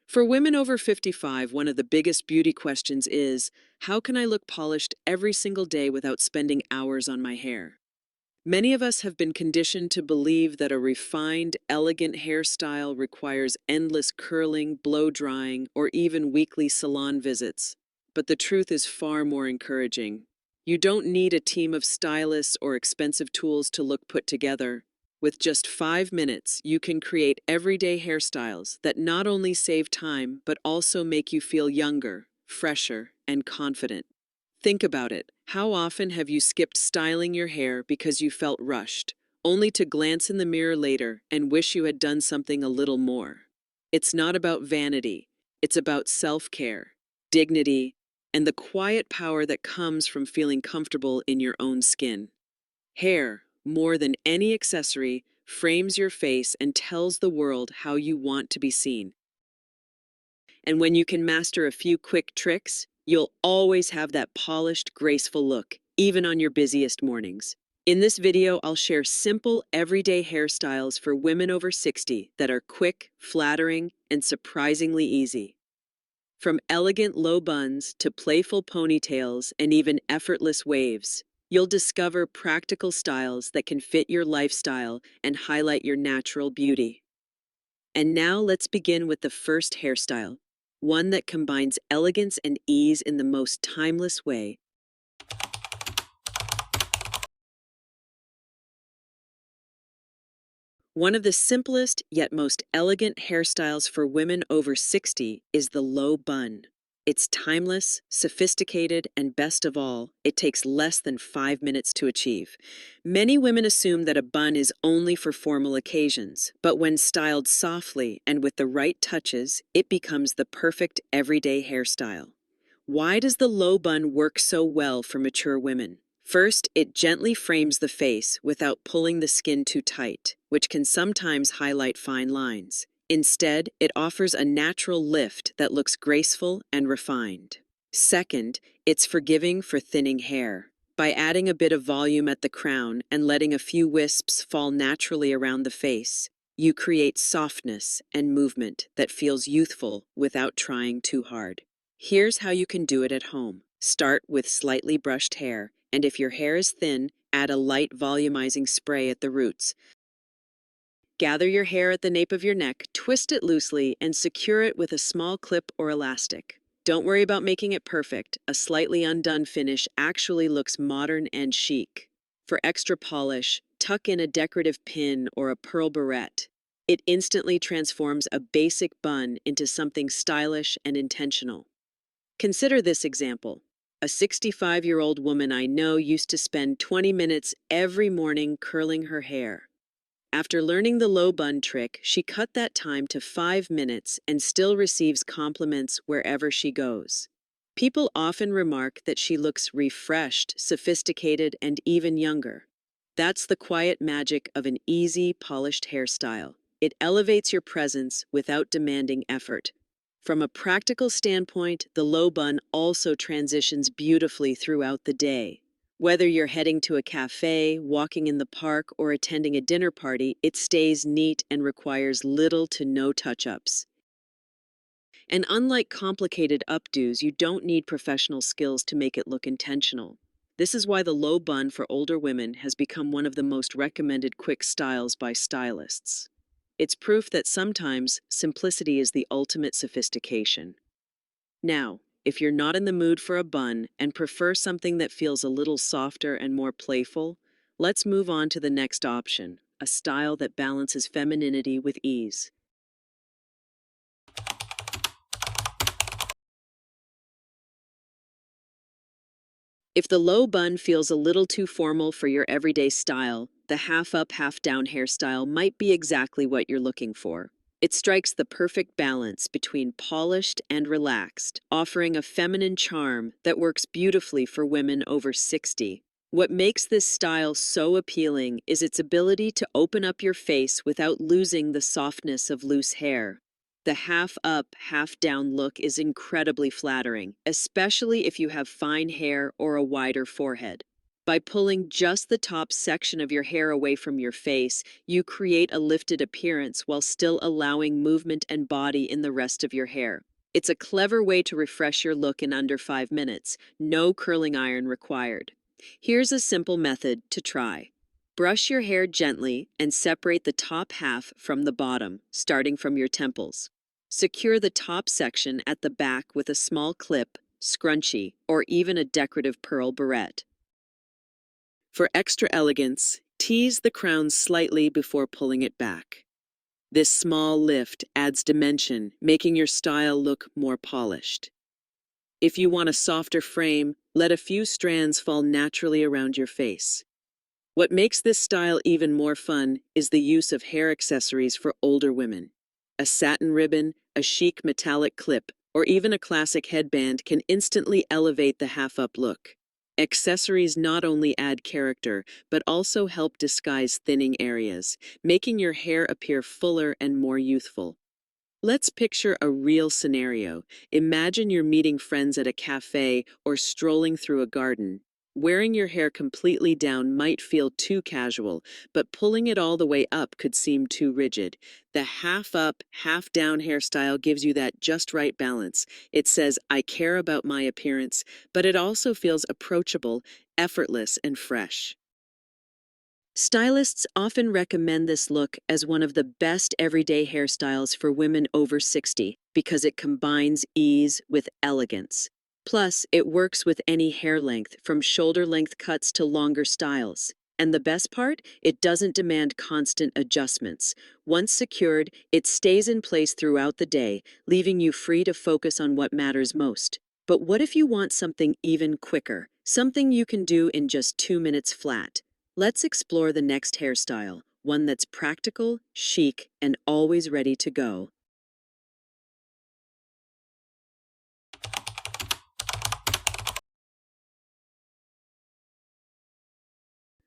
For women over 55, one of the biggest beauty questions is, how can I look polished every single day without spending hours on my hair? Many of us have been conditioned to believe that a refined, elegant hairstyle requires endless curling, blow drying, or even weekly salon visits. But the truth is far more encouraging. You don't need a team of stylists or expensive tools to look put together. With just 5 minutes, you can create everyday hairstyles that not only save time, but also make you feel younger, fresher, and confident. Think about it. How often have you skipped styling your hair because you felt rushed, only to glance in the mirror later and wish you had done something a little more? It's not about vanity, it's about self-care, dignity, and the quiet power that comes from feeling comfortable in your own skin. Hair, more than any accessory, frames your face and tells the world how you want to be seen. And when you can master a few quick tricks, you'll always have that polished, graceful look, even on your busiest mornings. In this video, I'll share simple, everyday hairstyles for women over 60 that are quick, flattering, and surprisingly easy. From elegant low buns to playful ponytails and even effortless waves, you'll discover practical styles that can fit your lifestyle and highlight your natural beauty. And now let's begin with the first hairstyle, one that combines elegance and ease in the most timeless way. One of the simplest yet most elegant hairstyles for women over 60 is the low bun. It's timeless, sophisticated, and best of all, it takes less than 5 minutes to achieve. Many women assume that a bun is only for formal occasions, but when styled softly and with the right touches, it becomes the perfect everyday hairstyle. Why does the low bun work so well for mature women? First, it gently frames the face without pulling the skin too tight, which can sometimes highlight fine lines. Instead, it offers a natural lift that looks graceful and refined. Second, it's forgiving for thinning hair. By adding a bit of volume at the crown and letting a few wisps fall naturally around the face, you create softness and movement that feels youthful without trying too hard. Here's how you can do it at home. Start with slightly brushed hair, and if your hair is thin, add a light volumizing spray at the roots. Gather your hair at the nape of your neck, twist it loosely, and secure it with a small clip or elastic. Don't worry about making it perfect. A slightly undone finish actually looks modern and chic. For extra polish, tuck in a decorative pin or a pearl barrette. It instantly transforms a basic bun into something stylish and intentional. Consider this example. A 65-year-old woman I know used to spend 20 minutes every morning curling her hair. After learning the low bun trick, she cut that time to 5 minutes and still receives compliments wherever she goes. People often remark that she looks refreshed, sophisticated, and even younger. That's the quiet magic of an easy, polished hairstyle. It elevates your presence without demanding effort. From a practical standpoint, the low bun also transitions beautifully throughout the day. Whether you're heading to a cafe, walking in the park, or attending a dinner party, it stays neat and requires little to no touch-ups. And unlike complicated updos, you don't need professional skills to make it look intentional. This is why the low bun for older women has become one of the most recommended quick styles by stylists. It's proof that sometimes simplicity is the ultimate sophistication. Now, if you're not in the mood for a bun and prefer something that feels a little softer and more playful, let's move on to the next option, a style that balances femininity with ease. If the low bun feels a little too formal for your everyday style, the half up, half down hairstyle might be exactly what you're looking for. It strikes the perfect balance between polished and relaxed, offering a feminine charm that works beautifully for women over 60. What makes this style so appealing is its ability to open up your face without losing the softness of loose hair. The half up, half down look is incredibly flattering, especially if you have fine hair or a wider forehead. By pulling just the top section of your hair away from your face, you create a lifted appearance while still allowing movement and body in the rest of your hair. It's a clever way to refresh your look in under 5 minutes, no curling iron required. Here's a simple method to try. Brush your hair gently and separate the top half from the bottom, starting from your temples. Secure the top section at the back with a small clip, scrunchie, or even a decorative pearl barrette. For extra elegance, tease the crown slightly before pulling it back. This small lift adds dimension, making your style look more polished. If you want a softer frame, let a few strands fall naturally around your face. What makes this style even more fun is the use of hair accessories for older women. A satin ribbon, a chic metallic clip, or even a classic headband can instantly elevate the half-up look. Accessories not only add character, but also help disguise thinning areas, making your hair appear fuller and more youthful. Let's picture a real scenario. Imagine you're meeting friends at a cafe or strolling through a garden. Wearing your hair completely down might feel too casual, but pulling it all the way up could seem too rigid. The half up, half down hairstyle gives you that just right balance. It says, I care about my appearance, but it also feels approachable, effortless, and fresh. Stylists often recommend this look as one of the best everyday hairstyles for women over 60 because it combines ease with elegance. Plus, it works with any hair length, from shoulder-length cuts to longer styles. And the best part? It doesn't demand constant adjustments. Once secured, it stays in place throughout the day, leaving you free to focus on what matters most. But what if you want something even quicker? Something you can do in just 2 minutes flat. Let's explore the next hairstyle, one that's practical, chic, and always ready to go.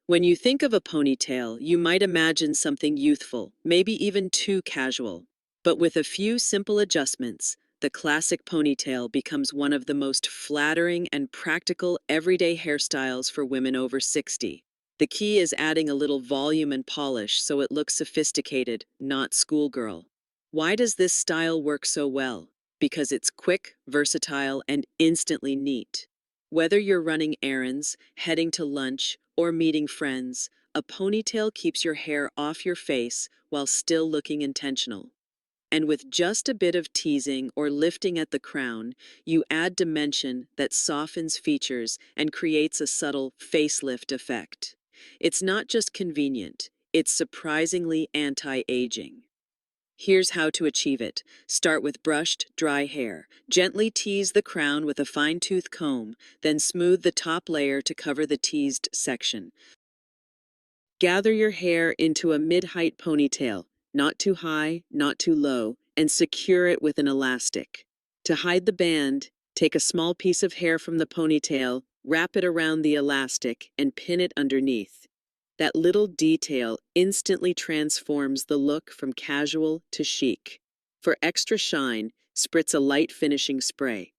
When you think of a ponytail, you might imagine something youthful, maybe even too casual. But with a few simple adjustments, the classic ponytail becomes one of the most flattering and practical everyday hairstyles for women over 60. The key is adding a little volume and polish so it looks sophisticated, not schoolgirl. Why does this style work so well? Because it's quick, versatile, and instantly neat. Whether you're running errands, heading to lunch, or meeting friends, a ponytail keeps your hair off your face while still looking intentional. And with just a bit of teasing or lifting at the crown, you add dimension that softens features and creates a subtle facelift effect. It's not just convenient, it's surprisingly anti-aging. Here's how to achieve it. Start with brushed, dry hair. Gently tease the crown with a fine-tooth comb, then smooth the top layer to cover the teased section. Gather your hair into a mid-height ponytail, not too high, not too low, and secure it with an elastic. To hide the band, take a small piece of hair from the ponytail, wrap it around the elastic, and pin it underneath. That little detail instantly transforms the look from casual to chic. For extra shine, spritz a light finishing spray.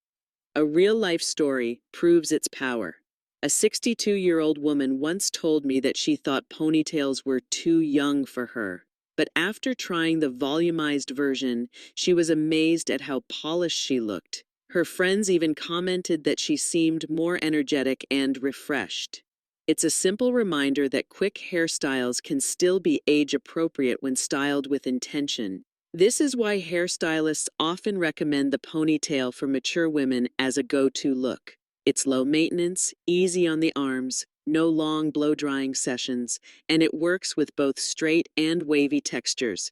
A real-life story proves its power. A 62-year-old woman once told me that she thought ponytails were too young for her. But after trying the volumized version, she was amazed at how polished she looked. Her friends even commented that she seemed more energetic and refreshed. It's a simple reminder that quick hairstyles can still be age-appropriate when styled with intention. This is why hairstylists often recommend the ponytail for mature women as a go-to look. It's low maintenance, easy on the arms, no long blow-drying sessions, and it works with both straight and wavy textures.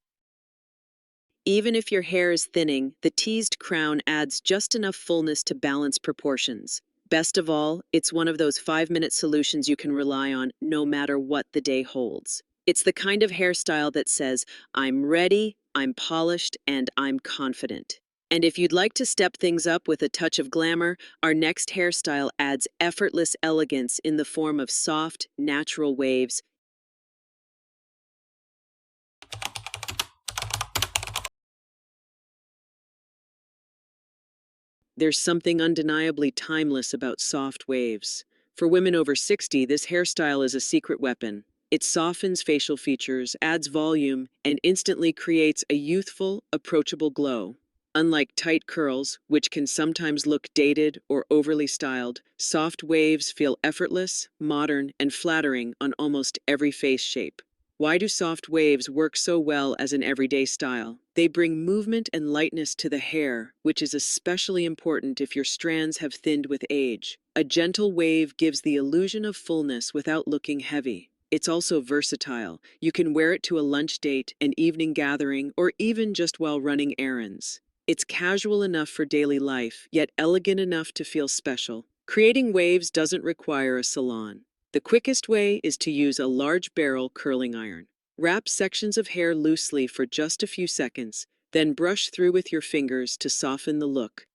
Even if your hair is thinning, the teased crown adds just enough fullness to balance proportions. Best of all, it's one of those 5-minute solutions you can rely on no matter what the day holds. It's the kind of hairstyle that says, I'm ready, I'm polished, and I'm confident. And if you'd like to step things up with a touch of glamour, our next hairstyle adds effortless elegance in the form of soft, natural waves. There's something undeniably timeless about soft waves. For women over 60, this hairstyle is a secret weapon. It softens facial features, adds volume, and instantly creates a youthful, approachable glow. Unlike tight curls, which can sometimes look dated or overly styled, soft waves feel effortless, modern, and flattering on almost every face shape. Why do soft waves work so well as an everyday style? They bring movement and lightness to the hair, which is especially important if your strands have thinned with age. A gentle wave gives the illusion of fullness without looking heavy. It's also versatile. You can wear it to a lunch date, an evening gathering, or even just while running errands. It's casual enough for daily life, yet elegant enough to feel special. Creating waves doesn't require a salon. The quickest way is to use a large barrel curling iron. Wrap sections of hair loosely for just a few seconds, then brush through with your fingers to soften the look.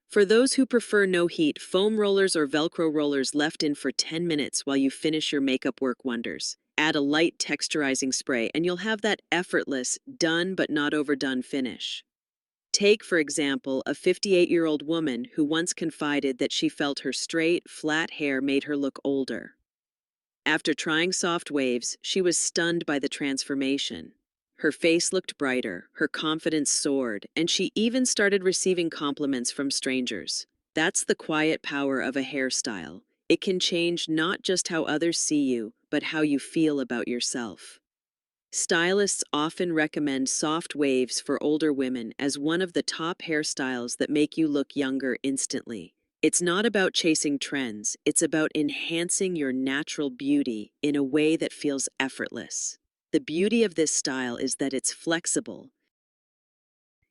For those who prefer no heat, foam rollers or Velcro rollers left in for 10 minutes while you finish your makeup work wonders. Add a light texturizing spray and you'll have that effortless, done but not overdone finish. Take, for example, a 58-year-old woman who once confided that she felt her straight, flat hair made her look older. After trying soft waves, she was stunned by the transformation. Her face looked brighter, her confidence soared, and she even started receiving compliments from strangers. That's the quiet power of a hairstyle. It can change not just how others see you, but how you feel about yourself. Stylists often recommend soft waves for older women as one of the top hairstyles that make you look younger instantly. It's not about chasing trends, it's about enhancing your natural beauty in a way that feels effortless. The beauty of this style is that it's flexible.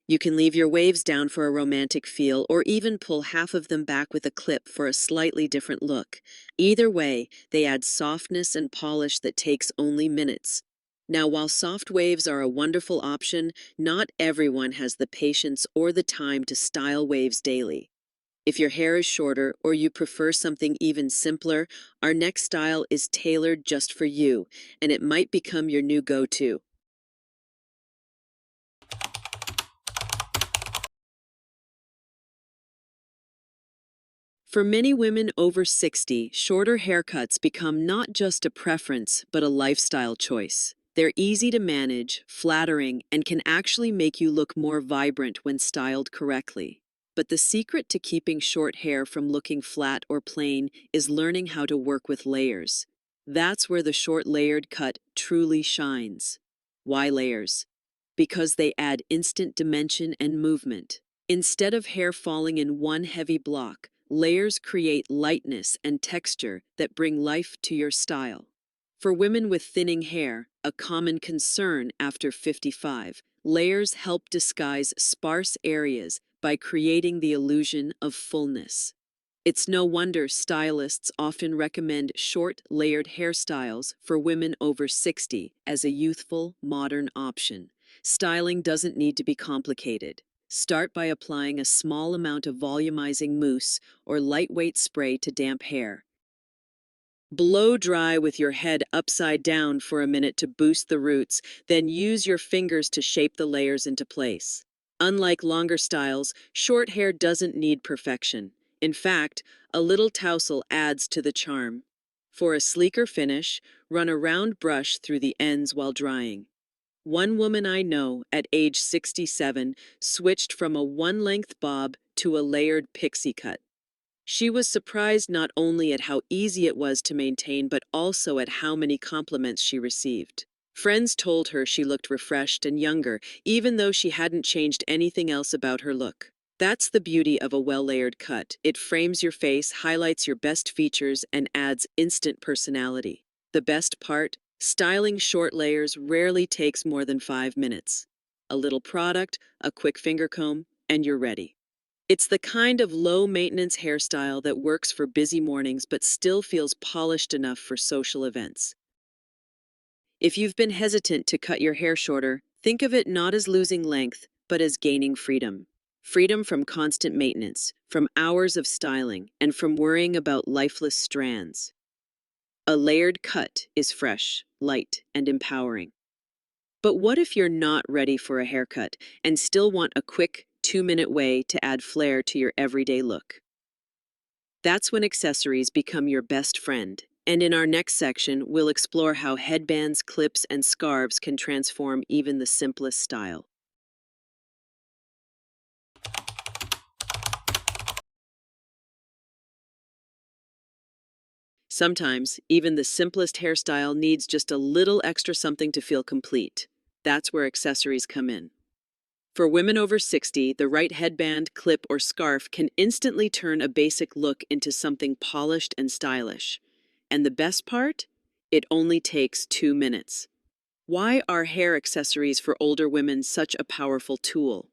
You can leave your waves down for a romantic feel or even pull half of them back with a clip for a slightly different look. Either way, they add softness and polish that takes only minutes. Now, while soft waves are a wonderful option, not everyone has the patience or the time to style waves daily. If your hair is shorter or you prefer something even simpler, our next style is tailored just for you, and it might become your new go-to. For many women over 60, shorter haircuts become not just a preference, but a lifestyle choice. They're easy to manage, flattering, and can actually make you look more vibrant when styled correctly. But the secret to keeping short hair from looking flat or plain is learning how to work with layers. That's where the short layered cut truly shines. Why layers? Because they add instant dimension and movement. Instead of hair falling in one heavy block, layers create lightness and texture that bring life to your style. For women with thinning hair, a common concern after 55, layers help disguise sparse areas by creating the illusion of fullness. It's no wonder stylists often recommend short, layered hairstyles for women over 60 as a youthful, modern option. Styling doesn't need to be complicated. Start by applying a small amount of volumizing mousse or lightweight spray to damp hair. Blow dry with your head upside down for a minute to boost the roots, then use your fingers to shape the layers into place. Unlike longer styles, short hair doesn't need perfection. In fact, a little tousle adds to the charm. For a sleeker finish, run a round brush through the ends while drying. One woman I know, at age 67, switched from a one-length bob to a layered pixie cut. She was surprised not only at how easy it was to maintain, but also at how many compliments she received. Friends told her she looked refreshed and younger, even though she hadn't changed anything else about her look. That's the beauty of a well-layered cut. It frames your face, highlights your best features, and adds instant personality. The best part? Styling short layers rarely takes more than 5 minutes. A little product, a quick finger comb, and you're ready. It's the kind of low-maintenance hairstyle that works for busy mornings but still feels polished enough for social events. If you've been hesitant to cut your hair shorter, think of it not as losing length, but as gaining freedom. Freedom from constant maintenance, from hours of styling, and from worrying about lifeless strands. A layered cut is fresh, light, and empowering. But what if you're not ready for a haircut and still want a quick, 2-minute way to add flair to your everyday look? That's when accessories become your best friend. And in our next section, we'll explore how headbands, clips, and scarves can transform even the simplest style. Sometimes, even the simplest hairstyle needs just a little extra something to feel complete. That's where accessories come in. For women over 60, the right headband, clip, or scarf can instantly turn a basic look into something polished and stylish. And the best part? It only takes 2 minutes. Why are hair accessories for older women such a powerful tool?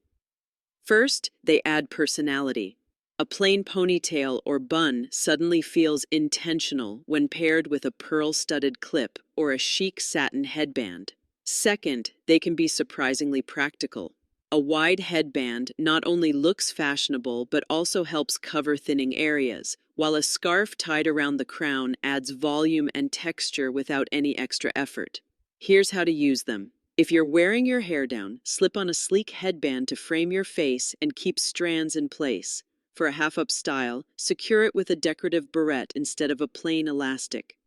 First, they add personality. A plain ponytail or bun suddenly feels intentional when paired with a pearl-studded clip or a chic satin headband. Second, they can be surprisingly practical. A wide headband not only looks fashionable but also helps cover thinning areas, while a scarf tied around the crown adds volume and texture without any extra effort. Here's how to use them. If you're wearing your hair down, slip on a sleek headband to frame your face and keep strands in place. For a half-up style, secure it with a decorative barrette instead of a plain elastic.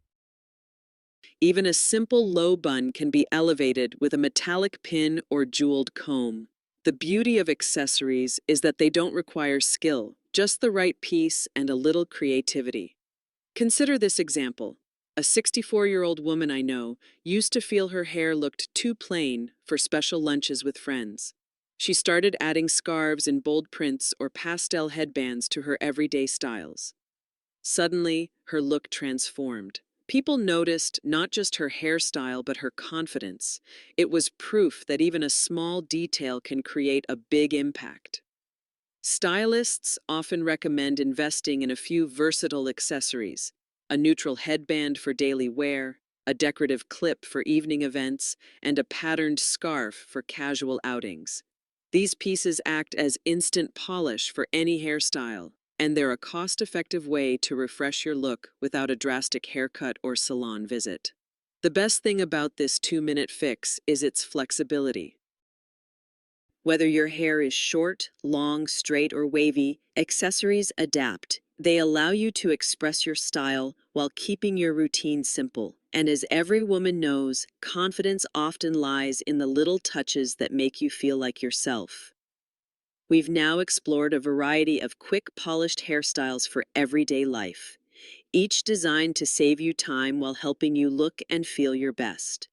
Even a simple low bun can be elevated with a metallic pin or jeweled comb. The beauty of accessories is that they don't require skill, just the right piece and a little creativity. Consider this example. A 64-year-old woman I know used to feel her hair looked too plain for special lunches with friends. She started adding scarves in bold prints or pastel headbands to her everyday styles. Suddenly, her look transformed. People noticed not just her hairstyle but her confidence. It was proof that even a small detail can create a big impact. Stylists often recommend investing in a few versatile accessories: a neutral headband for daily wear, a decorative clip for evening events, and a patterned scarf for casual outings. These pieces act as instant polish for any hairstyle, and they're a cost-effective way to refresh your look without a drastic haircut or salon visit. The best thing about this 2-minute fix is its flexibility. Whether your hair is short, long, straight, or wavy, accessories adapt. They allow you to express your style while keeping your routine simple. And as every woman knows, confidence often lies in the little touches that make you feel like yourself. We've now explored a variety of quick, polished hairstyles for everyday life, each designed to save you time while helping you look and feel your best.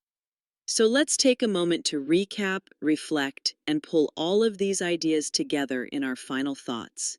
So let's take a moment to recap, reflect, and pull all of these ideas together in our final thoughts.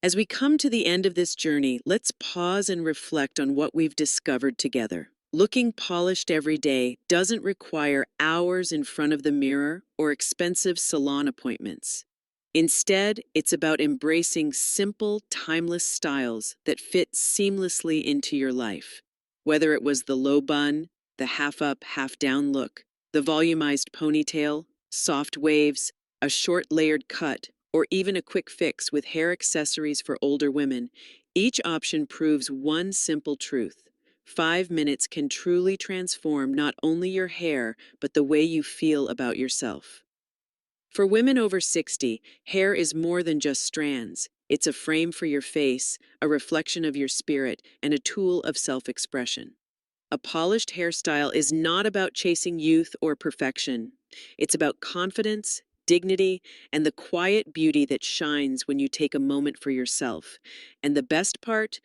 As we come to the end of this journey, let's pause and reflect on what we've discovered together. Looking polished every day doesn't require hours in front of the mirror or expensive salon appointments. Instead, it's about embracing simple, timeless styles that fit seamlessly into your life. Whether it was the low bun, the half-up, half-down look, the volumized ponytail, soft waves, a short layered cut, or even a quick fix with hair accessories for older women, each option proves one simple truth: 5 minutes can truly transform not only your hair, but the way you feel about yourself. For women over 60, hair is more than just strands. It's a frame for your face, a reflection of your spirit, and a tool of self-expression. A polished hairstyle is not about chasing youth or perfection. It's about confidence, dignity, and the quiet beauty that shines when you take a moment for yourself. And the best part?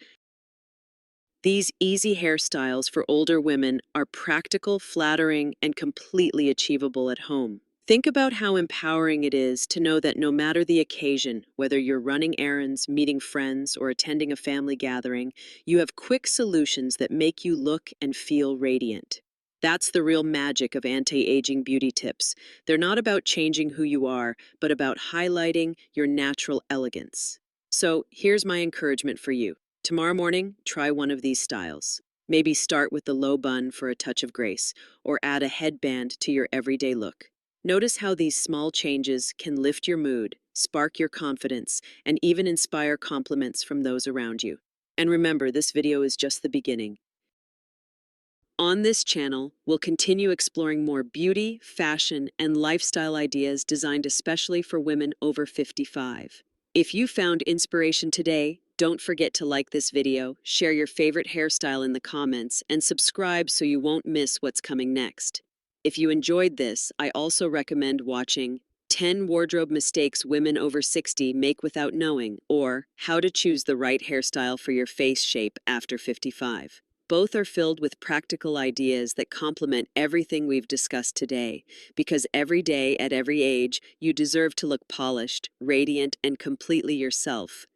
These easy hairstyles for older women are practical, flattering, and completely achievable at home. Think about how empowering it is to know that no matter the occasion, whether you're running errands, meeting friends, or attending a family gathering, you have quick solutions that make you look and feel radiant. That's the real magic of anti-aging beauty tips. They're not about changing who you are, but about highlighting your natural elegance. So here's my encouragement for you. Tomorrow morning, try one of these styles. Maybe start with the low bun for a touch of grace, or add a headband to your everyday look. Notice how these small changes can lift your mood, spark your confidence, and even inspire compliments from those around you. And remember, this video is just the beginning. On this channel, we'll continue exploring more beauty, fashion, and lifestyle ideas designed especially for women over 55. If you found inspiration today, don't forget to like this video, share your favorite hairstyle in the comments, and subscribe so you won't miss what's coming next. If you enjoyed this, I also recommend watching 10 Wardrobe Mistakes Women Over 60 Make Without Knowing, or How to Choose the Right Hairstyle for Your Face Shape After 55. Both are filled with practical ideas that complement everything we've discussed today, because every day at every age, you deserve to look polished, radiant, and completely yourself.